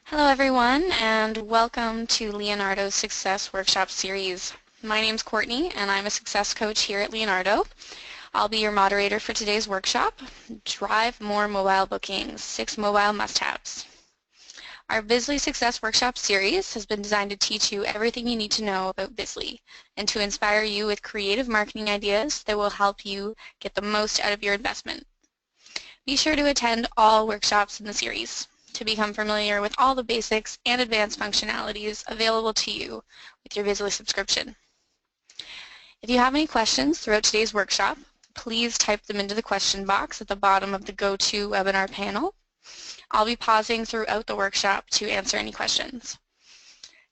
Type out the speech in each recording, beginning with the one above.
Hello everyone, and welcome to Leonardo's Success Workshop Series. My name's Courtney and I'm a success coach here at Leonardo. I'll be your moderator for today's workshop, Drive More Mobile Bookings, 6 Mobile Must-Haves. Our Bizly Success Workshop Series has been designed to teach you everything you need to know about Bizly and to inspire you with creative marketing ideas that will help you get the most out of your investment. Be sure to attend all workshops in the series to become familiar with all the basics and advanced functionalities available to you with your Bizly subscription. If you have any questions throughout today's workshop, please type them into the question box at the bottom of the GoToWebinar panel. I'll be pausing throughout the workshop to answer any questions.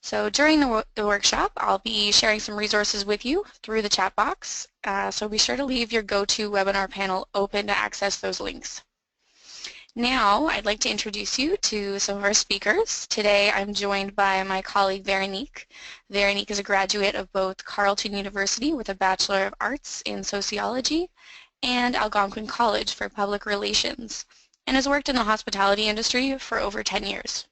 So during the workshop, I'll be sharing some resources with you through the chat box, so be sure to leave your GoToWebinar panel open to access those links. Now, I'd like to introduce you to some of our speakers. Today, I'm joined by my colleague, Veronique. Veronique is a graduate of both Carleton University with a Bachelor of Arts in Sociology and Algonquin College for Public Relations, and has worked in the hospitality industry for over 10 years.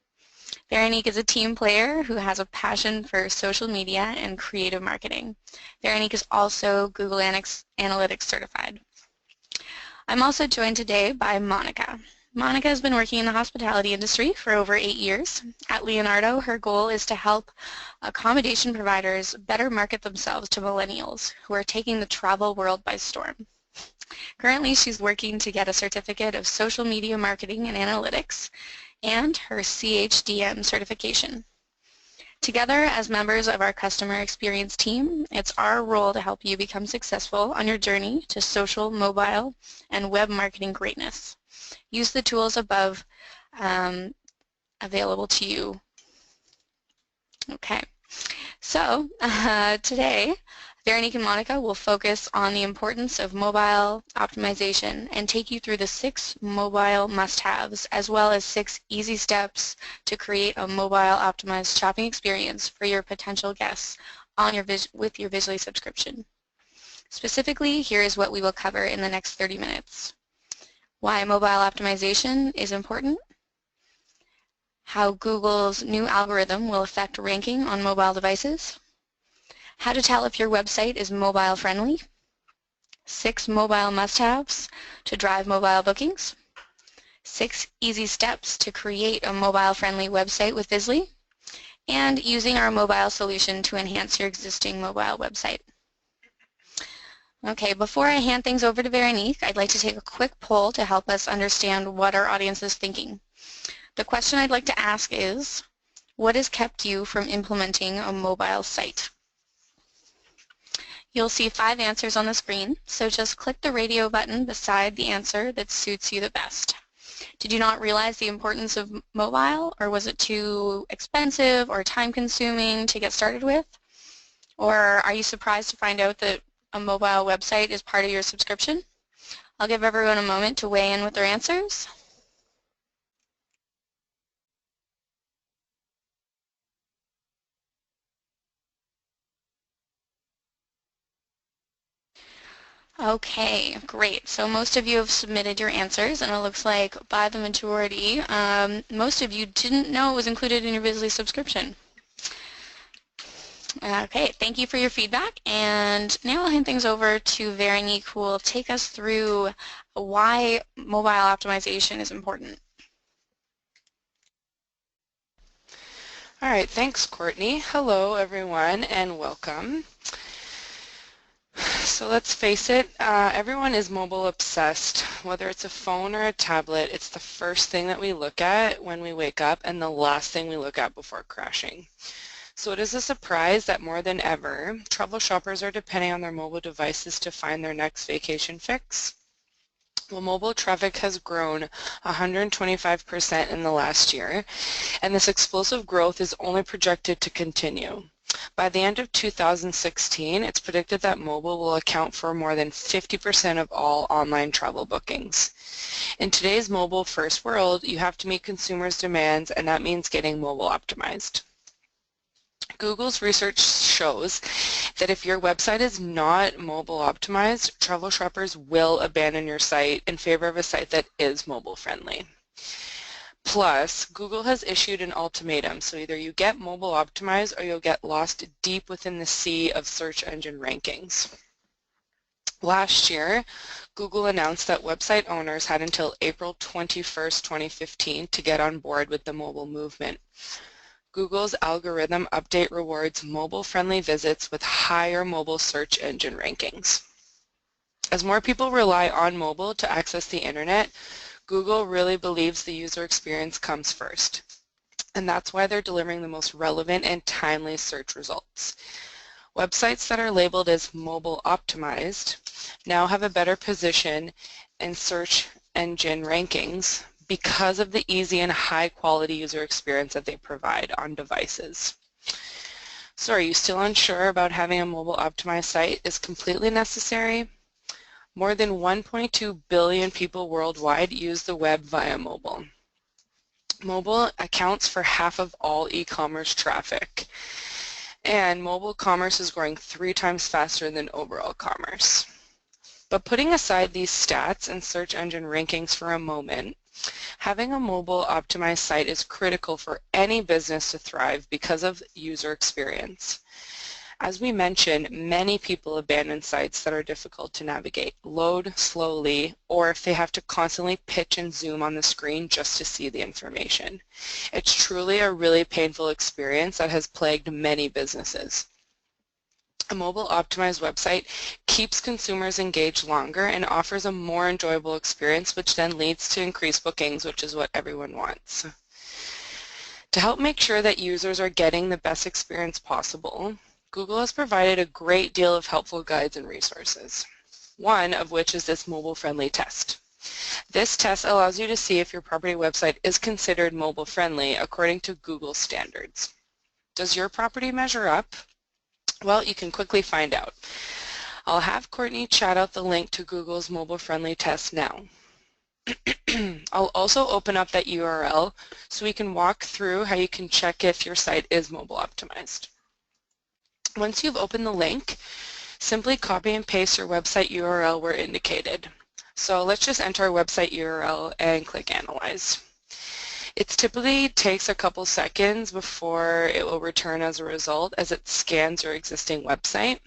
Veronique is a team player who has a passion for social media and creative marketing. Veronique is also Google Analytics certified. I'm also joined today by Monica. Monica has been working in the hospitality industry for over 8 years. At Leonardo, her goal is to help accommodation providers better market themselves to millennials who are taking the travel world by storm. Currently, she's working to get a certificate of social media marketing and analytics and her CHDM certification. Together, as members of our customer experience team, it's our role to help you become successful on your journey to social, mobile, and web marketing greatness. Use the tools above available to you. Okay, so today, Veronique and Monica will focus on the importance of mobile optimization and take you through the 6 mobile must-haves as well as 6 easy steps to create a mobile optimized shopping experience for your potential guests on with your Bizly subscription. Specifically, here is what we will cover in the next 30 minutes. Why mobile optimization is important, how Google's new algorithm will affect ranking on mobile devices, how to tell if your website is mobile friendly, 6 mobile must-haves to drive mobile bookings, 6 easy steps to create a mobile friendly website with Bizly, and using our mobile solution to enhance your existing mobile website. Okay, before I hand things over to Veronique, I'd like to take a quick poll to help us understand what our audience is thinking. The question I'd like to ask is, what has kept you from implementing a mobile site? You'll see 5 answers on the screen, so just click the radio button beside the answer that suits you the best. Did you not realize the importance of mobile, or was it too expensive or time-consuming to get started with? Or are you surprised to find out that a mobile website is part of your subscription? I'll give everyone a moment to weigh in with their answers. Okay, great. So most of you have submitted your answers, and it looks like by the majority, most of you didn't know it was included in your Bizly subscription. Okay, thank you for your feedback, and now I'll hand things over to Veronique, who will take us through why mobile optimization is important. All right, thanks, Courtney. Hello, everyone, and welcome. So let's face it, everyone is mobile obsessed. Whether it's a phone or a tablet, it's the first thing that we look at when we wake up and the last thing we look at before crashing. So it is a surprise that more than ever, travel shoppers are depending on their mobile devices to find their next vacation fix. Well, mobile traffic has grown 125% in the last year, and this explosive growth is only projected to continue. By the end of 2016, it's predicted that mobile will account for more than 50% of all online travel bookings. In today's mobile-first world, you have to meet consumers' demands, and that means getting mobile optimized. Google's research shows that if your website is not mobile optimized, travel shoppers will abandon your site in favor of a site that is mobile friendly. Plus, Google has issued an ultimatum, so either you get mobile optimized or you'll get lost deep within the sea of search engine rankings. Last year, Google announced that website owners had until April 21st, 2015 to get on board with the mobile movement. Google's algorithm update rewards mobile-friendly visits with higher mobile search engine rankings. As more people rely on mobile to access the internet, Google really believes the user experience comes first. And that's why they're delivering the most relevant and timely search results. Websites that are labeled as mobile optimized now have a better position in search engine rankings because of the easy and high quality user experience that they provide on devices. So are you still unsure about having a mobile optimized site is completely necessary? More than 1.2 billion people worldwide use the web via mobile. Mobile accounts for half of all e-commerce traffic, and mobile commerce is growing 3 times faster than overall commerce. But putting aside these stats and search engine rankings for a moment, having a mobile optimized site is critical for any business to thrive because of user experience. As we mentioned, many people abandon sites that are difficult to navigate, load slowly, or if they have to constantly pitch and zoom on the screen just to see the information. It's truly a really painful experience that has plagued many businesses. A mobile optimized website keeps consumers engaged longer and offers a more enjoyable experience, which then leads to increased bookings, which is what everyone wants. To help make sure that users are getting the best experience possible, Google has provided a great deal of helpful guides and resources, one of which is this mobile-friendly test. This test allows you to see if your property website is considered mobile-friendly according to Google standards. Does your property measure up? Well, you can quickly find out. I'll have Courtney chat out the link to Google's mobile-friendly test now. I'll also open up that URL so we can walk through how you can check if your site is mobile optimized. Once you've opened the link, simply copy and paste your website URL where indicated. So let's just enter our website URL and click Analyze. It typically takes a couple seconds before it will return as a result as it scans your existing website.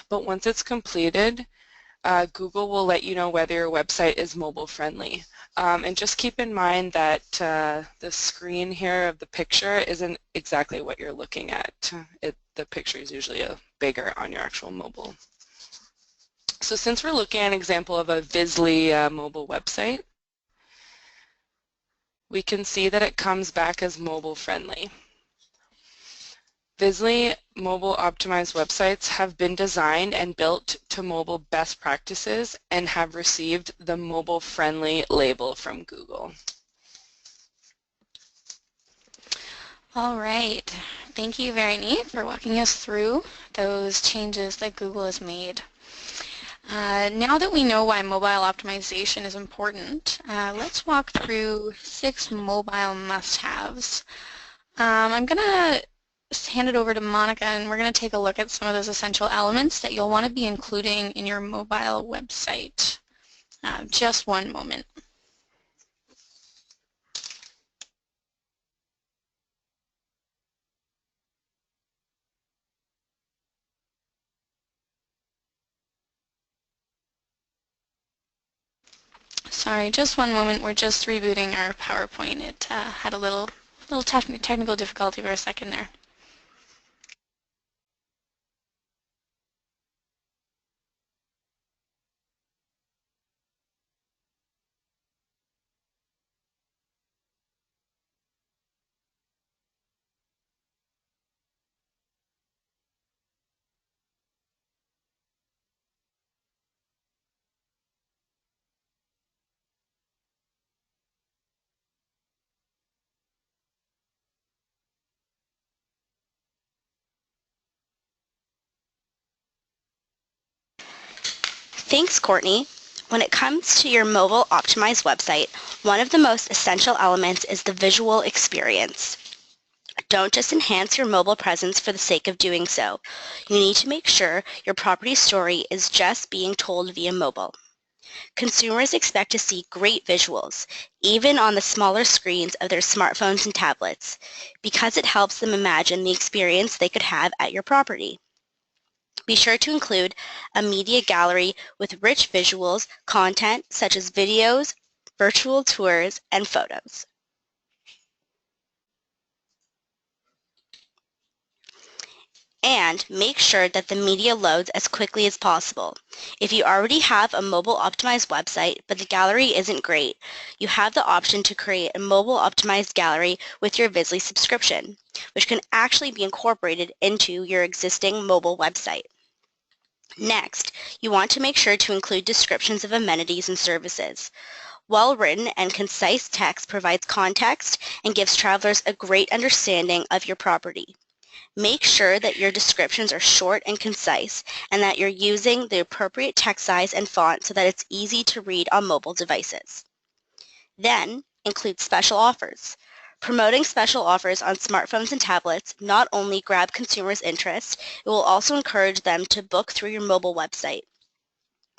But once it's completed, Google will let you know whether your website is mobile friendly. And just keep in mind that the screen here of the picture isn't exactly what you're looking at. The picture is usually bigger on your actual mobile. So since we're looking at an example of a Visly mobile website, we can see that it comes back as mobile friendly. Visly mobile optimized websites have been designed and built to mobile best practices and have received the mobile friendly label from Google. All right. Thank you, Vernie, for walking us through those changes that Google has made. Now that we know why mobile optimization is important, let's walk through 6 mobile must-haves. I'm going to hand it over to Monica, and we're going to take a look at some of those essential elements that you'll want to be including in your mobile website. Just one moment. Sorry, just one moment. We're just rebooting our PowerPoint. It had a little technical difficulty for a second there. Thanks, Courtney. When it comes to your mobile optimized website, one of the most essential elements is the visual experience. Don't just enhance your mobile presence for the sake of doing so. You need to make sure your property story is just being told via mobile. Consumers expect to see great visuals, even on the smaller screens of their smartphones and tablets, because it helps them imagine the experience they could have at your property. Be sure to include a media gallery with rich visuals, content such as videos, virtual tours, and photos. And make sure that the media loads as quickly as possible. If you already have a mobile optimized website but the gallery isn't great, you have the option to create a mobile optimized gallery with your Visly subscription, which can actually be incorporated into your existing mobile website. Next, you want to make sure to include descriptions of amenities and services. Well-written and concise text provides context and gives travelers a great understanding of your property. Make sure that your descriptions are short and concise and that you're using the appropriate text size and font so that it's easy to read on mobile devices. Then, include special offers. Promoting special offers on smartphones and tablets not only grab consumers' interest, it will also encourage them to book through your mobile website.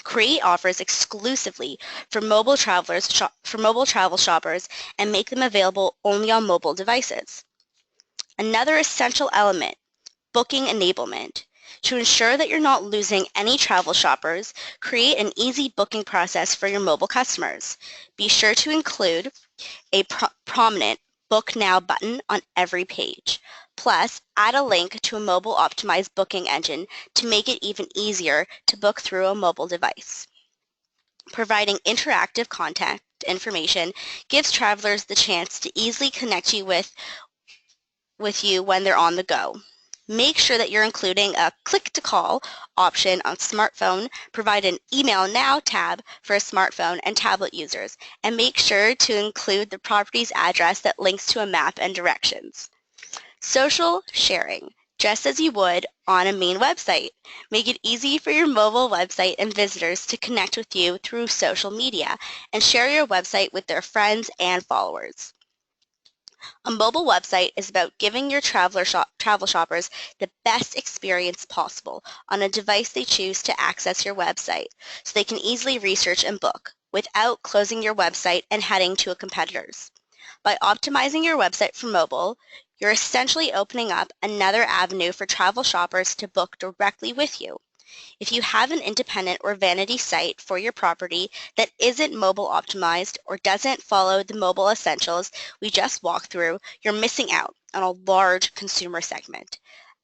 Create offers exclusively for mobile travel shoppers and make them available only on mobile devices. Another essential element, booking enablement. To ensure that you're not losing any travel shoppers, create an easy booking process for your mobile customers. Be sure to include a prominent Book Now button on every page. Plus, add a link to a mobile optimized booking engine to make it even easier to book through a mobile device. Providing interactive contact information gives travelers the chance to easily connect you with you when they're on the go. Make sure that you're including a click-to-call option on smartphone, provide an Email Now tab for smartphone and tablet users, and make sure to include the property's address that links to a map and directions. Social sharing, just as you would on a main website. Make it easy for your mobile website and visitors to connect with you through social media and share your website with their friends and followers. A mobile website is about giving your travel shoppers the best experience possible on a device they choose to access your website, so they can easily research and book without closing your website and heading to a competitor's. By optimizing your website for mobile, you're essentially opening up another avenue for travel shoppers to book directly with you. If you have an independent or vanity site for your property that isn't mobile optimized or doesn't follow the mobile essentials we just walked through, you're missing out on a large consumer segment.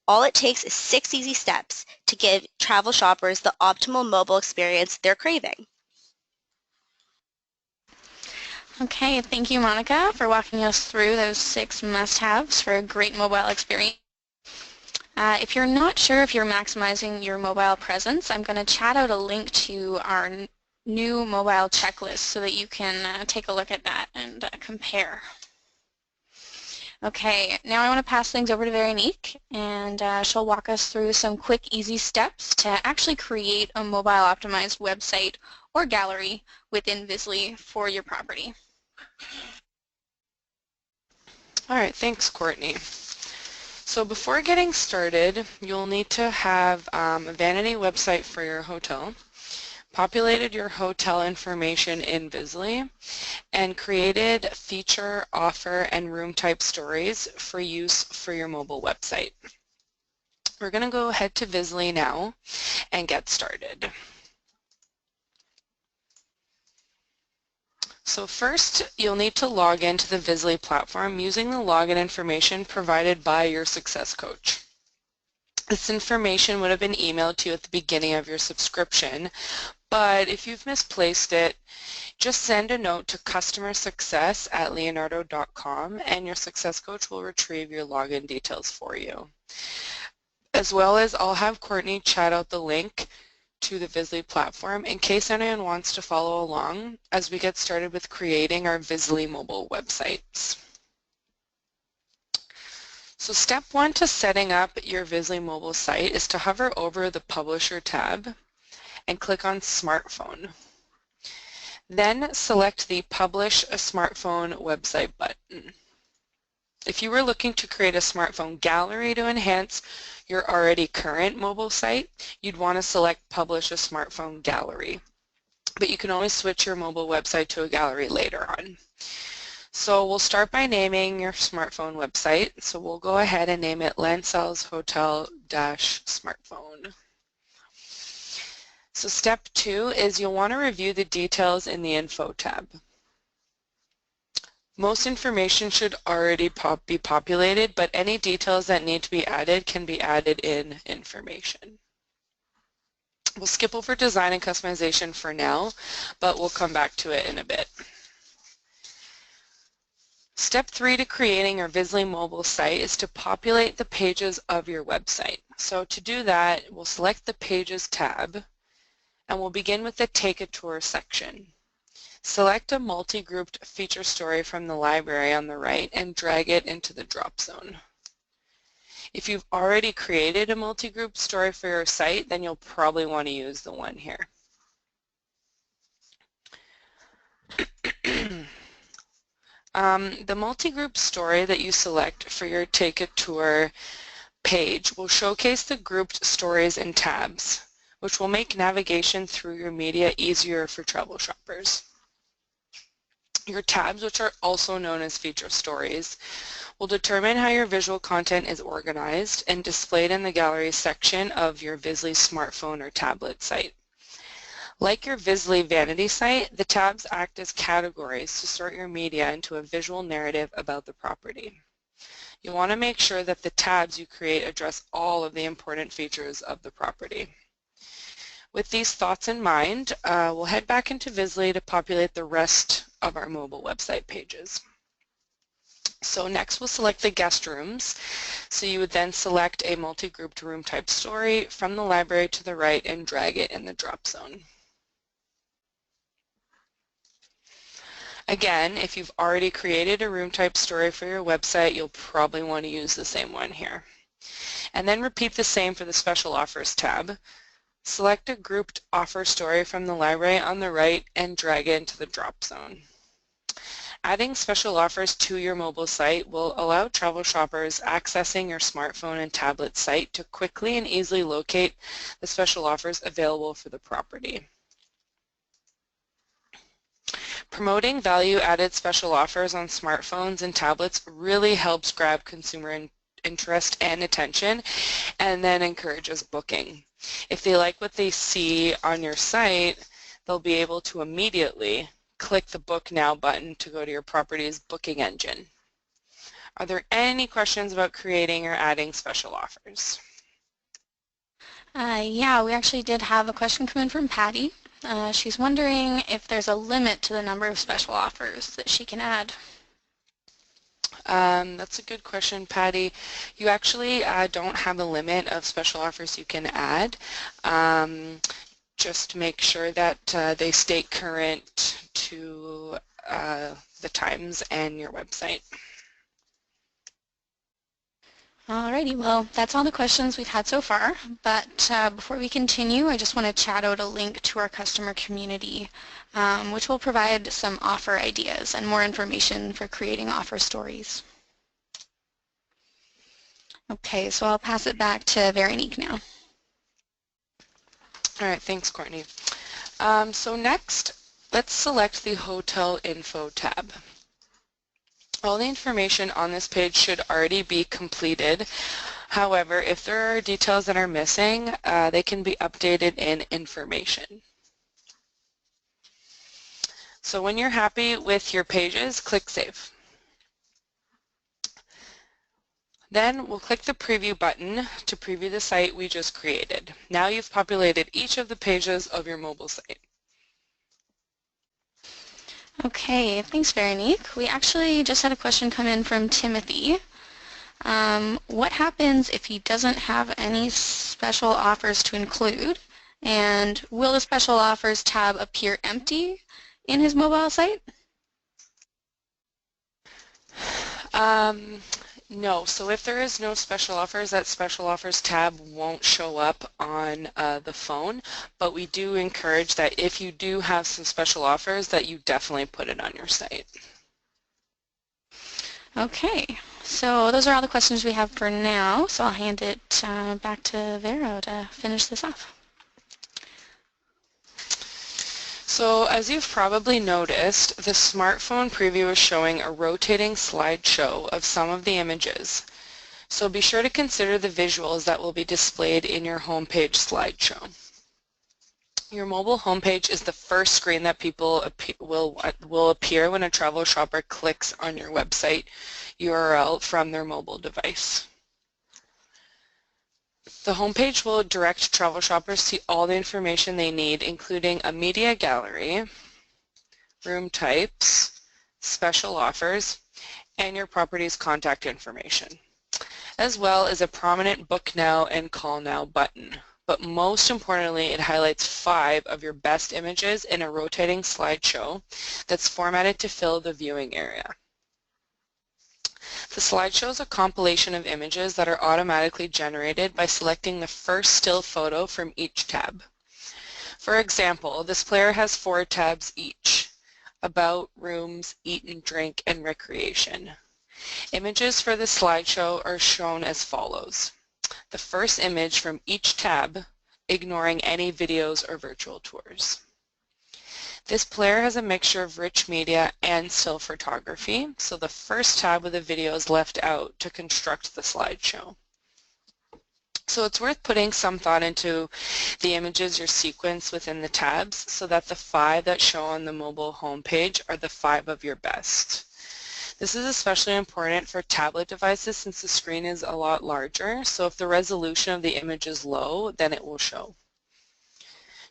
All it takes is 6 easy steps to give travel shoppers the optimal mobile experience they're craving. Okay, thank you, Monica, for walking us through those 6 must-haves for a great mobile experience. If you're not sure if you're maximizing your mobile presence, I'm going to chat out a link to our new mobile checklist so that you can take a look at that and compare. Okay, now I want to pass things over to Veronique, and she'll walk us through some quick, easy steps to actually create a mobile-optimized website or gallery within Visly for your property. All right, thanks, Courtney. So before getting started, you'll need to have a vanity website for your hotel, populated your hotel information in Visly, and created feature, offer, and room type stories for use for your mobile website. We're going to go ahead to Visly now and get started. So first, you'll need to log into the Visly platform using the login information provided by your success coach. This information would have been emailed to you at the beginning of your subscription, but if you've misplaced it, just send a note to customersuccess@leonardo.com and your success coach will retrieve your login details for you. As well as I'll have Courtney chat out the link to the Visly platform in case anyone wants to follow along as we get started with creating our Visly mobile websites. So step 1 to setting up your Visly mobile site is to hover over the Publisher tab and click on Smartphone. Then select the Publish a Smartphone Website button. If you were looking to create a smartphone gallery to enhance your already current mobile site, you'd want to select Publish a Smartphone Gallery. but you can always switch your mobile website to a gallery later on. So we'll start by naming your smartphone website. So we'll go ahead and name it Lancels Hotel-Smartphone. So step 2 is you'll want to review the details in the Info tab. Most information should already be populated, but any details that need to be added can be added in Information. We'll skip over design and customization for now, but we'll come back to it in a bit. Step 3 to creating your Visly mobile site is to populate the pages of your website. So to do that, we'll select the Pages tab, and we'll begin with the Take a Tour section. Select a multi-grouped feature story from the library on the right and drag it into the drop zone. If you've already created a multi-group story for your site, then you'll probably want to use the one here. The multi-group story that you select for your Take a Tour page will showcase the grouped stories and tabs, which will make navigation through your media easier for travel shoppers. Your tabs, which are also known as feature stories, will determine how your visual content is organized and displayed in the gallery section of your Visly smartphone or tablet site. Like your Visly vanity site, the tabs act as categories to sort your media into a visual narrative about the property. You'll want to make sure that the tabs you create address all of the important features of the property. With these thoughts in mind, we'll head back into Visly to populate the rest of our mobile website pages. So next we'll select the guest rooms. So you would then select a multi-grouped room type story from the library to the right and drag it in the drop zone. Again, if you've already created a room type story for your website, you'll probably want to use the same one here. And then repeat the same for the Special Offers tab. Select a grouped offer story from the library on the right and drag it into the drop zone. Adding special offers to your mobile site will allow travel shoppers accessing your smartphone and tablet site to quickly and easily locate the special offers available for the property. Promoting value-added special offers on smartphones and tablets really helps grab consumer interest and attention, and then encourages booking. If they like what they see on your site, they'll be able to immediately click the Book Now button to go to your property's booking engine. Are there any questions about creating or adding special offers? Yeah, we actually did have a question come in from Patty. She's wondering if there's a limit to the number of special offers that she can add. That's a good question, Patty. You actually don't have a limit of special offers you can add. Just make sure that they stay current to the times and your website. Alrighty, well, that's all the questions we've had so far, but before we continue, I just want to chat out a link to our customer community, which will provide some offer ideas and more information for creating offer stories. Okay, so I'll pass it back to Veronique now. All right, thanks, Courtney. So next, let's select the Hotel Info tab. All the information on this page should already be completed. However, if there are details that are missing, they can be updated in Information. So when you're happy with your pages, click Save. Then we'll click the Preview button to preview the site we just created. Now you've populated each of the pages of your mobile site. Okay, thanks Veronique. We actually just had a question come in from Timothy. What happens if he doesn't have any special offers to include? And will the special offers tab appear empty in his mobile site? No, so if there is no special offers, that special offers tab won't show up on the phone, but we do encourage that if you do have some special offers that you definitely put it on your site. Okay, so those are all the questions we have for now, so I'll hand it back to Vero to finish this off. So as you've probably noticed, the smartphone preview is showing a rotating slideshow of some of the images. So be sure to consider the visuals that will be displayed in your homepage slideshow. Your mobile homepage is the first screen that people will appear when a travel shopper clicks on your website URL from their mobile device. The homepage will direct travel shoppers to all the information they need, including a media gallery, room types, special offers, and your property's contact information, as well as a prominent Book Now and Call Now button. But most importantly, it highlights 5 of your best images in a rotating slideshow that's formatted to fill the viewing area. The slideshow is a compilation of images that are automatically generated by selecting the first still photo from each tab. For example, this player has 4 tabs each: About, Rooms, Eat and Drink, and Recreation. Images for the slideshow are shown as follows. The first image from each tab, ignoring any videos or virtual tours. This player has a mixture of rich media and still photography, so the first tab with the video is left out to construct the slideshow. So it's worth putting some thought into the images you're sequenced within the tabs so that the 5 that show on the mobile homepage are the 5 of your best. This is especially important for tablet devices since the screen is a lot larger, so if the resolution of the image is low, then it will show.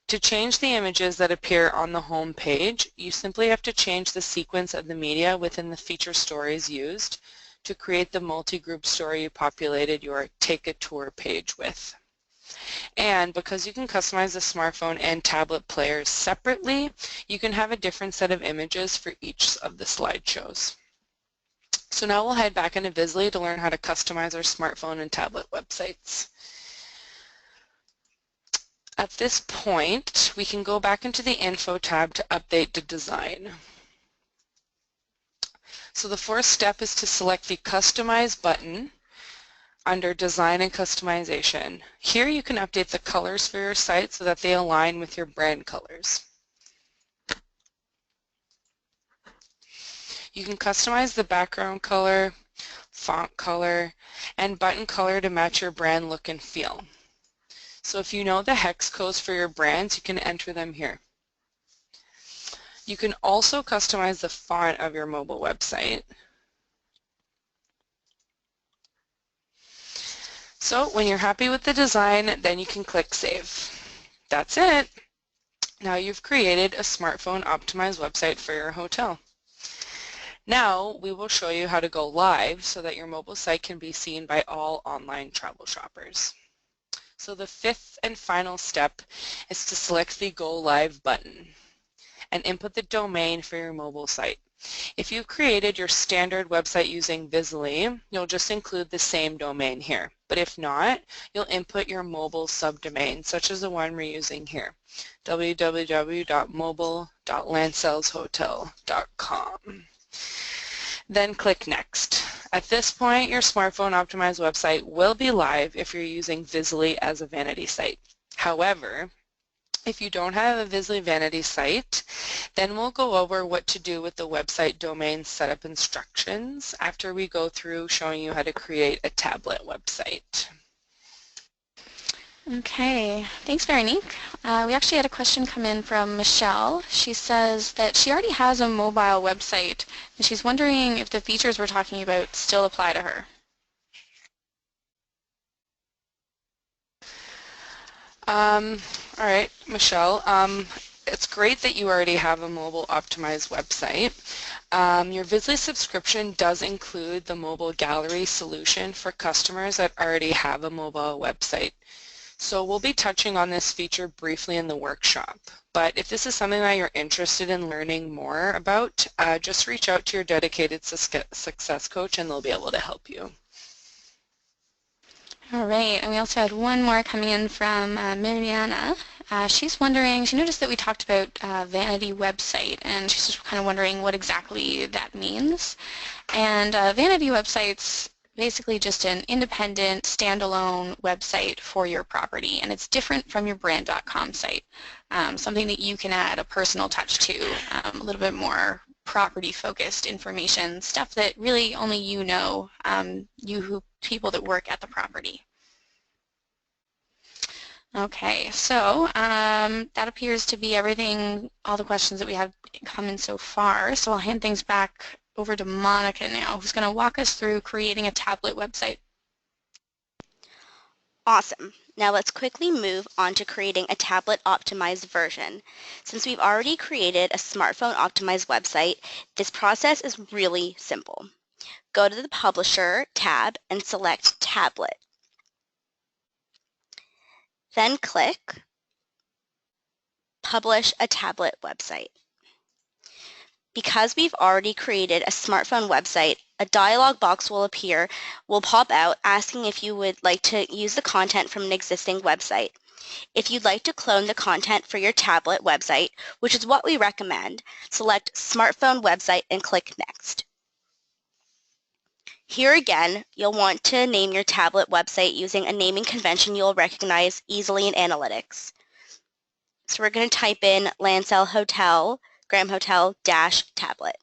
To change the images that appear on the home page, you simply have to change the sequence of the media within the feature stories used to create the multi-group story you populated your Take a Tour page with. And because you can customize the smartphone and tablet players separately, you can have a different set of images for each of the slideshows. So now we'll head back into Visly to learn how to customize our smartphone and tablet websites. At this point, we can go back into the Info tab to update the design. So the first step is to select the Customize button under Design and Customization. Here you can update the colors for your site so that they align with your brand colors. You can customize the background color, font color, and button color to match your brand look and feel. So if you know the hex codes for your brands, you can enter them here. You can also customize the font of your mobile website. So when you're happy with the design, then you can click Save. That's it. Now you've created a smartphone optimized website for your hotel. Now we will show you how to go live so that your mobile site can be seen by all online travel shoppers. So the 5th and final step is to select the Go Live button and input the domain for your mobile site. If you've created your standard website using Visly, you'll just include the same domain here. But if not, you'll input your mobile subdomain, such as the one we're using here, www.mobile.landsellshotel.com. Then click Next. At this point, your smartphone optimized website will be live if you're using Visly as a vanity site. However, if you don't have a Visly vanity site, then we'll go over what to do with the website domain setup instructions after we go through showing you how to create a tablet website. Okay, thanks Veronique. We actually had a question come in from Michelle. She says that she already has a mobile website and she's wondering if the features we're talking about still apply to her. All right, Michelle, it's great that you already have a mobile optimized website. Your Visly subscription does include the mobile gallery solution for customers that already have a mobile website. So we'll be touching on this feature briefly in the workshop. But if this is something that you're interested in learning more about, just reach out to your dedicated success coach and they'll be able to help you. All right, and we also had one more coming in from Mariana. She's wondering, she noticed that we talked about vanity website, and she's just kind of wondering what exactly that means. And vanity websites basically just an independent, standalone website for your property, and it's different from your brand.com site. Something that you can add a personal touch to, a little bit more property-focused information, stuff that really only you know, people that work at the property. Okay, so that appears to be everything, all the questions that we have come in so far. So I'll hand things back over to Monica now, who's going to walk us through creating a tablet website. Awesome. Now let's quickly move on to creating a tablet optimized version. Since we've already created a smartphone optimized website, this process is really simple. Go to the Publisher tab and select Tablet. Then click Publish a Tablet Website. Because we've already created a smartphone website, a dialog box will pop out asking if you would like to use the content from an existing website. If you'd like to clone the content for your tablet website, which is what we recommend, select Smartphone Website and click Next. Here again, you'll want to name your tablet website using a naming convention you'll recognize easily in Analytics. So we're going to type in Lansell Hotel, Graham Hotel - tablet.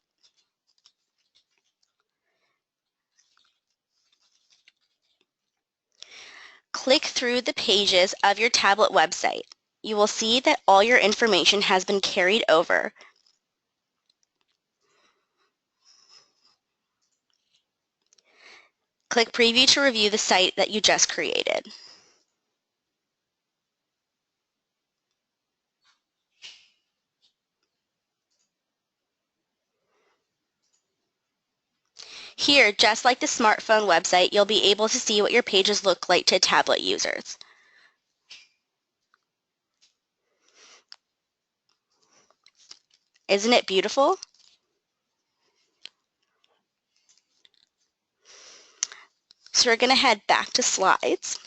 Click through the pages of your tablet website. You will see that all your information has been carried over. Click Preview to review the site that you just created. Here, just like the smartphone website, you'll be able to see what your pages look like to tablet users. Isn't it beautiful? So we're going to head back to slides.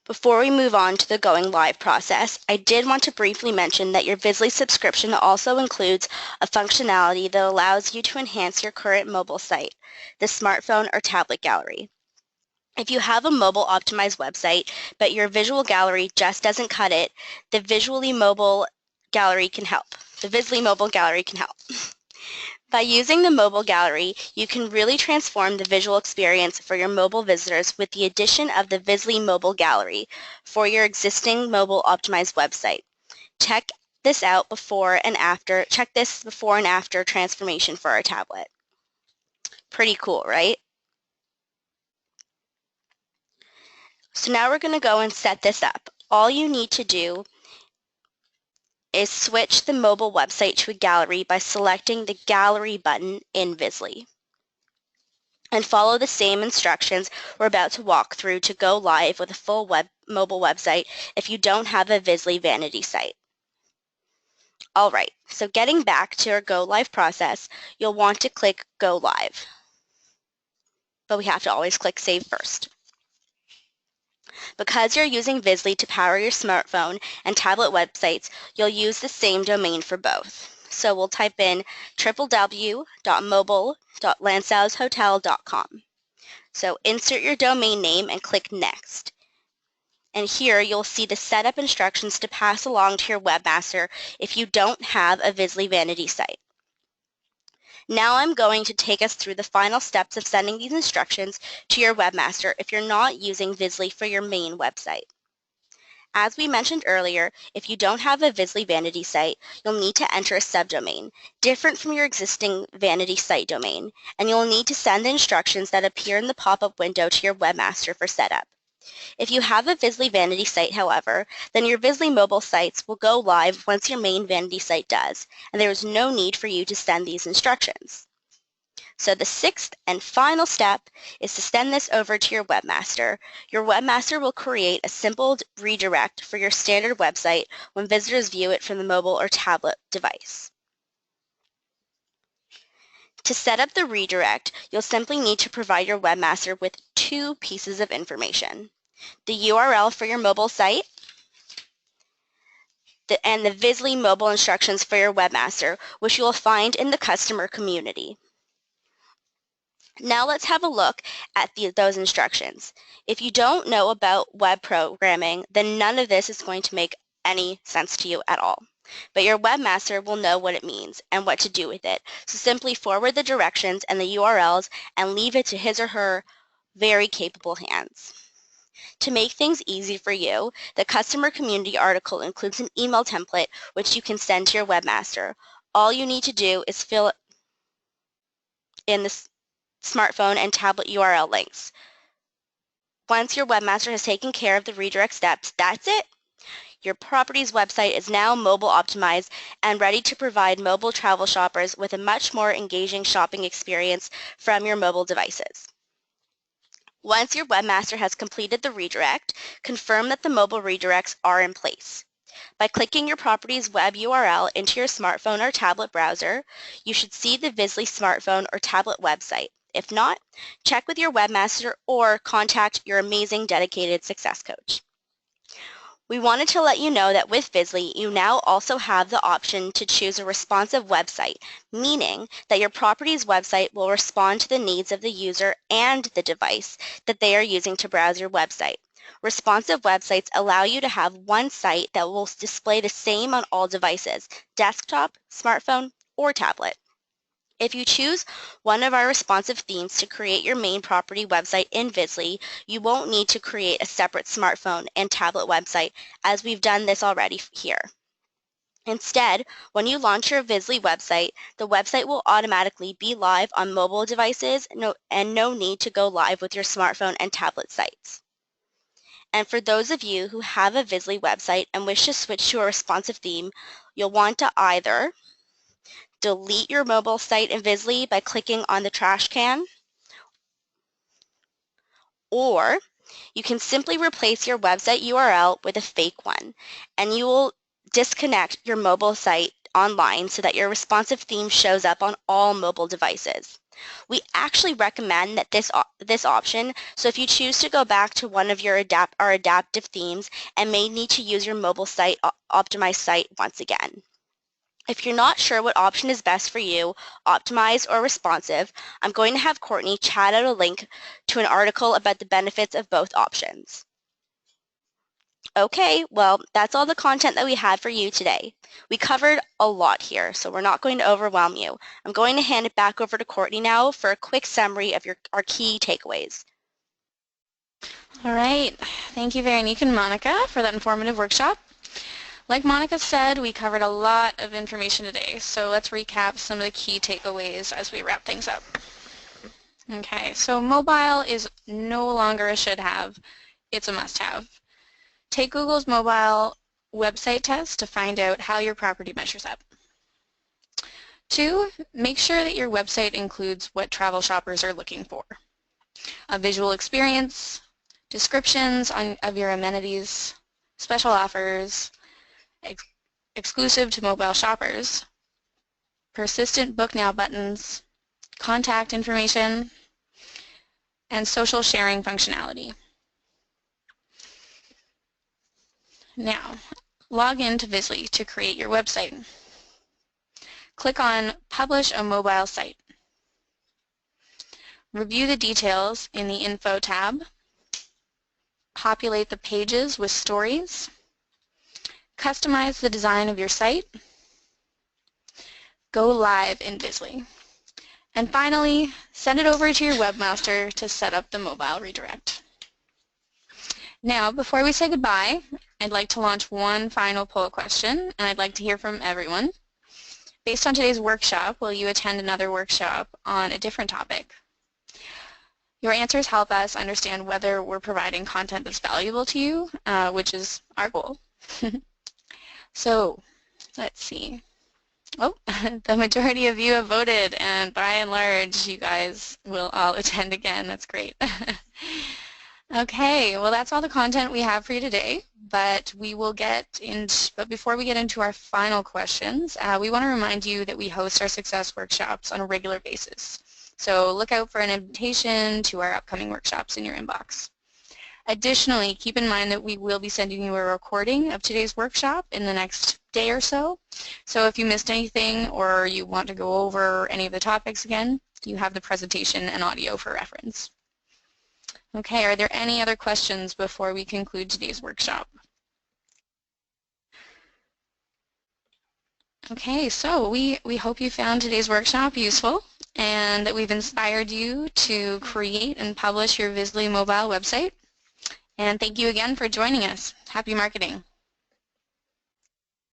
Before we move on to the going live process, I did want to briefly mention that your Visly subscription also includes a functionality that allows you to enhance your current mobile site, the smartphone or tablet gallery. If you have a mobile optimized website, but your visual gallery just doesn't cut it, the Visly Mobile Gallery can help. By using the mobile gallery, you can really transform the visual experience for your mobile visitors with the addition of the Visly Mobile Gallery for your existing mobile optimized website. Check this before and after transformation for our tablet. Pretty cool, right? So now we're going to go and set this up. All you need to do is switch the mobile website to a gallery by selecting the Gallery button in Visly. And follow the same instructions we're about to walk through to go live with a full mobile website if you don't have a Visly vanity site. All right, so getting back to our go live process, you'll want to click Go Live. But we have to always click Save first. Because you're using Visly to power your smartphone and tablet websites, you'll use the same domain for both. So we'll type in www.mobile.lansellshotel.com. So insert your domain name and click Next. And here you'll see the setup instructions to pass along to your webmaster if you don't have a Visly vanity site. Now I'm going to take us through the final steps of sending these instructions to your webmaster if you're not using Visly for your main website. As we mentioned earlier, if you don't have a Visly vanity site, you'll need to enter a subdomain, different from your existing vanity site domain, and you'll need to send the instructions that appear in the pop-up window to your webmaster for setup. If you have a Visly vanity site, however, then your Visly mobile sites will go live once your main vanity site does, and there is no need for you to send these instructions. So the sixth and final step is to send this over to your webmaster. Your webmaster will create a simple redirect for your standard website when visitors view it from the mobile or tablet device. To set up the redirect, you'll simply need to provide your webmaster with two pieces of information: the URL for your mobile site and the Visly mobile instructions for your webmaster, which you will find in the customer community. Now let's have a look at those instructions. If you don't know about web programming, then none of this is going to make any sense to you at all. But your webmaster will know what it means and what to do with it. So simply forward the directions and the URLs and leave it to his or her very capable hands. To make things easy for you, the customer community article includes an email template which you can send to your webmaster. All you need to do is fill in the smartphone and tablet URL links. Once your webmaster has taken care of the redirect steps, that's it. Your property's website is now mobile optimized and ready to provide mobile travel shoppers with a much more engaging shopping experience from your mobile devices. Once your webmaster has completed the redirect, confirm that the mobile redirects are in place. By clicking your property's web URL into your smartphone or tablet browser, you should see the Visly smartphone or tablet website. If not, check with your webmaster or contact your amazing dedicated success coach. We wanted to let you know that with Visly, you now also have the option to choose a responsive website, meaning that your property's website will respond to the needs of the user and the device that they are using to browse your website. Responsive websites allow you to have one site that will display the same on all devices, desktop, smartphone, or tablet. If you choose one of our responsive themes to create your main property website in Visly, you won't need to create a separate smartphone and tablet website, as we've done this already here. Instead, when you launch your Visly website, the website will automatically be live on mobile devices and no need to go live with your smartphone and tablet sites. And for those of you who have a Visly website and wish to switch to a responsive theme, you'll want to either delete your mobile site in Visly by clicking on the trash can, or you can simply replace your website URL with a fake one, and you will disconnect your mobile site online so that your responsive theme shows up on all mobile devices. We actually recommend that this option, so if you choose to go back to one of our adaptive themes and may need to use your mobile site optimized site once again. If you're not sure what option is best for you, optimized or responsive, I'm going to have Courtney chat out a link to an article about the benefits of both options. Okay, well, that's all the content that we had for you today. We covered a lot here, so we're not going to overwhelm you. I'm going to hand it back over to Courtney now for a quick summary of our key takeaways. All right. Thank you, Veronique and Monica, for that informative workshop. Like Monica said, we covered a lot of information today, so let's recap some of the key takeaways as we wrap things up. Okay, so mobile is no longer a should-have, it's a must-have. Take Google's mobile website test to find out how your property measures up. 2, make sure that your website includes what travel shoppers are looking for. A visual experience, descriptions of your amenities, special offers, exclusive to mobile shoppers, persistent book now buttons, contact information, and social sharing functionality. Now, log into Visly to create your website. Click on Publish a Mobile Site. Review the details in the Info tab. Populate the pages with stories. Customize the design of your site. Go live in Visly. And finally, send it over to your webmaster to set up the mobile redirect. Now, before we say goodbye, I'd like to launch one final poll question, and I'd like to hear from everyone. Based on today's workshop, will you attend another workshop on a different topic? Your answers help us understand whether we're providing content that's valuable to you, which is our goal. So, let's see. Oh, the majority of you have voted, and by and large, you guys will all attend again. That's great. Okay, well, that's all the content we have for you today, but before we get into our final questions, we want to remind you that we host our success workshops on a regular basis. So look out for an invitation to our upcoming workshops in your inbox. Additionally, keep in mind that we will be sending you a recording of today's workshop in the next day or so. So if you missed anything or you want to go over any of the topics again, you have the presentation and audio for reference. Okay, are there any other questions before we conclude today's workshop? Okay, so we hope you found today's workshop useful and that we've inspired you to create and publish your Visly mobile website. And thank you again for joining us. Happy marketing.